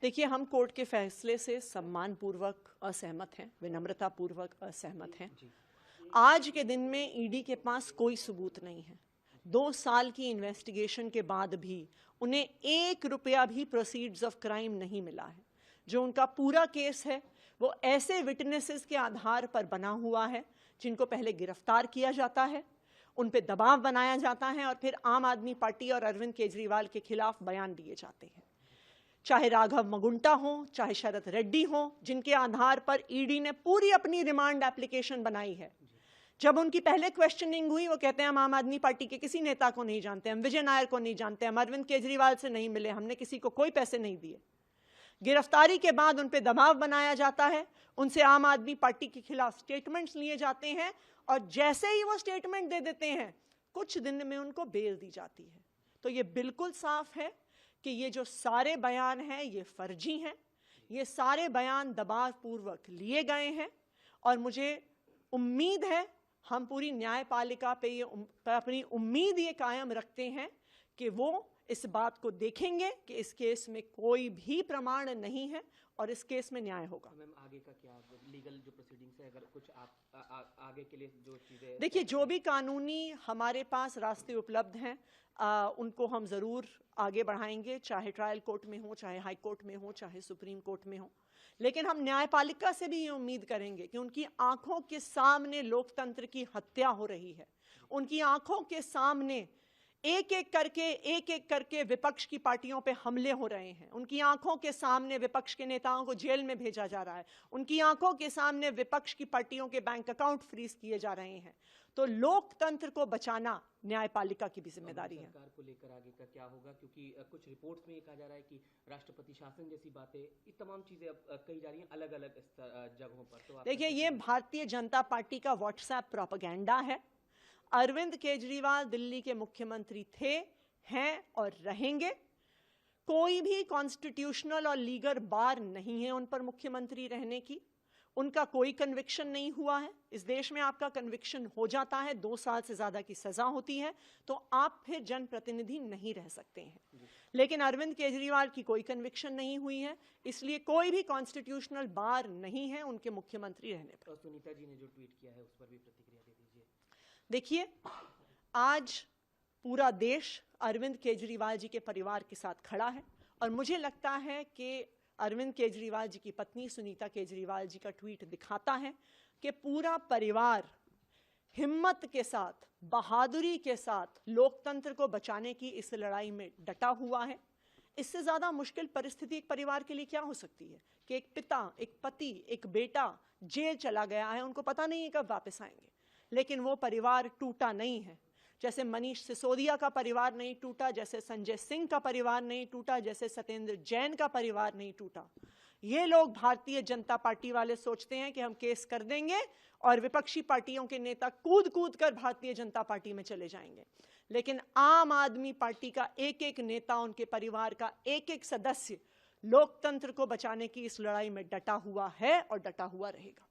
देखिए, हम कोर्ट के फैसले से सम्मानपूर्वक असहमत हैं, विनम्रतापूर्वक असहमत हैं। आज के दिन में ईडी के पास कोई सबूत नहीं है। 2 साल की इन्वेस्टिगेशन के बाद भी उन्हें 1 रुपया भी प्रोसीड्स ऑफ क्राइम नहीं मिला है। जो उनका पूरा केस है वो ऐसे विटनेसेस के आधार पर बना हुआ है जिनको पहले गिरफ्तार किया जाता है, उन पे दबाव बनाया जाता है और फिर आम आदमी पार्टी और अरविंद केजरीवाल के खिलाफ बयान दिए जाते हैं। चाहे राघव मगुंटा हो, चाहे शरद रेड्डी हो, जिनके आधार पर ईडी ने पूरी अपनी रिमांड एप्लीकेशन बनाई है। जब उनकी पहले क्वेश्चनिंग हुई, वो कहते हैं हम आम आदमी पार्टी के किसी नेता को नहीं जानते, हम विजय नायर को नहीं जानते, हम अरविंद केजरीवाल से नहीं मिले, हमने किसी को कोई पैसे नहीं दिए। गिरफ्तारी के बाद उन पे दबाव बनाया जाता है, उनसे आम आदमी पार्टी के खिलाफ स्टेटमेंट्स लिए जाते हैं और जैसे ही वो स्टेटमेंट दे देते हैं कुछ दिन में उनको बेल दी जाती है। तो ये बिल्कुल साफ है कि ये जो सारे बयान हैं ये फर्जी हैं, ये सारे बयान दबावपूर्वक लिए गए हैं और मुझे उम्मीद है, हम पूरी न्यायपालिका पे ये अपनी उम्मीद ये कायम रखते हैं कि वो इस बात को देखेंगे कि इस केस में कोई भी प्रमाण नहीं है और इस केस में न्याय होगा। मैम, आगे का क्या लीगल जो प्रोसीडिंग्स है, अगर कुछ आप आगे के लिए जो चीजें, देखिए, जो भी कानूनी हमारे पास रास्ते उपलब्ध हैं उनको हम ज़रूर आगे बढ़ाएंगे, चाहे ट्रायल कोर्ट में हो, चाहे हाई कोर्ट में हो, चाहे सुप्रीम कोर्ट में हो। लेकिन हम न्यायपालिका से भी ये उम्मीद करेंगे कि उनकी आंखों के सामने लोकतंत्र की हत्या हो रही है, उनकी आंखों के सामने एक एक करके विपक्ष की पार्टियों पे हमले हो रहे हैं, उनकी आंखों के सामने विपक्ष के नेताओं को जेल में भेजा जा रहा है, उनकी आंखों के सामने विपक्ष की पार्टियों के बैंक अकाउंट फ्रीज किए जा रहे हैं। तो लोकतंत्र को बचाना न्यायपालिका की भी जिम्मेदारी है। सरकार को लेकर आगे का क्या होगा, क्योंकि कुछ रिपोर्ट्स में ये कहा जा रहा है कि राष्ट्रपति शासन जैसी बातें, ये तमाम चीजें अब कही जा रही हैं अलग अलग जगहों पर। तो देखिए, ये भारतीय जनता पार्टी का व्हाट्सएप प्रोपेगेंडा है। अरविंद केजरीवाल दिल्ली के मुख्यमंत्री थे, हैं और रहेंगे। कोई भी कॉन्स्टिट्यूशनल और लीगल बार नहीं है उन पर मुख्यमंत्री रहने की। उनका कोई कन्विक्शन नहीं हुआ है। इस देश में आपका कन्विक्शन हो जाता है, 2 साल से ज्यादा की सजा होती है, तो आप फिर जनप्रतिनिधि नहीं रह सकते हैं। लेकिन अरविंद केजरीवाल की कोई कन्विक्शन नहीं हुई है, इसलिए कोई भी कॉन्स्टिट्यूशनल बार नहीं है उनके मुख्यमंत्री रहने पर। सुनीता जी ने जो ट्वीट किया है उस पर भी प्रतिक्रिया दे दीजिए। देखिए, आज पूरा देश अरविंद केजरीवाल जी के परिवार के साथ खड़ा है और मुझे लगता है कि अरविंद केजरीवाल जी की पत्नी सुनीता केजरीवाल जी का ट्वीट दिखाता है कि पूरा परिवार हिम्मत के साथ, बहादुरी के साथ लोकतंत्र को बचाने की इस लड़ाई में डटा हुआ है। इससे ज़्यादा मुश्किल परिस्थिति एक परिवार के लिए क्या हो सकती है कि एक पिता, एक पति, एक बेटा जेल चला गया है, उनको पता नहीं है कब वापस आएंगे, लेकिन वो परिवार टूटा नहीं है। जैसे मनीष सिसोदिया का परिवार नहीं टूटा, जैसे संजय सिंह का परिवार नहीं टूटा, जैसे सत्येंद्र जैन का परिवार नहीं टूटा। ये लोग भारतीय जनता पार्टी वाले सोचते हैं कि हम केस कर देंगे और विपक्षी पार्टियों के नेता कूद कूद कर भारतीय जनता पार्टी में चले जाएंगे। लेकिन आम आदमी पार्टी का एक एक नेता, उनके परिवार का एक एक सदस्य लोकतंत्र को बचाने की इस लड़ाई में डटा हुआ है और डटा हुआ रहेगा।